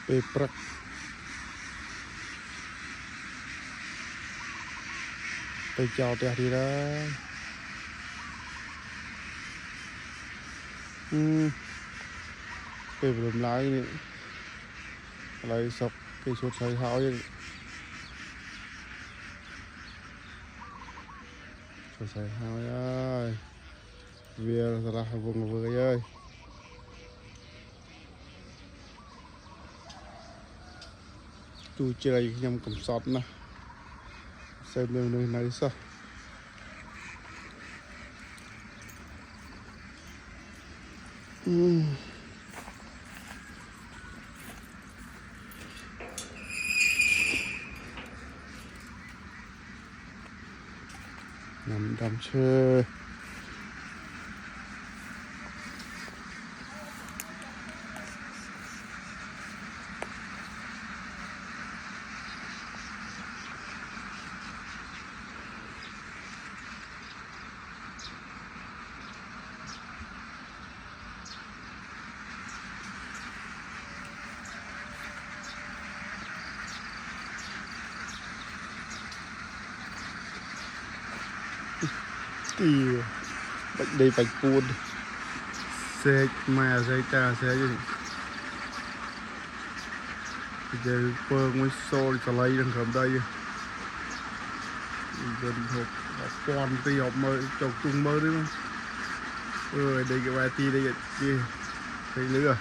về bậcไปchào tè thì đó về làm lái này lấy sọc cái chuột xoay tháo vậy chuột xoay tháo ơi về ra vùng vừa ơi chú chơi nhầm cầm sọt nè xem nơi này sao nằm đầm chơi thì bệnh đây bạch buồn xe mà xe cha xe gì giờ phương mới xô thì lấy đang cầm đây dân hộp con tí học mơ chọc chung mơ đấy không đây cái bài thi đây cái thấy lửa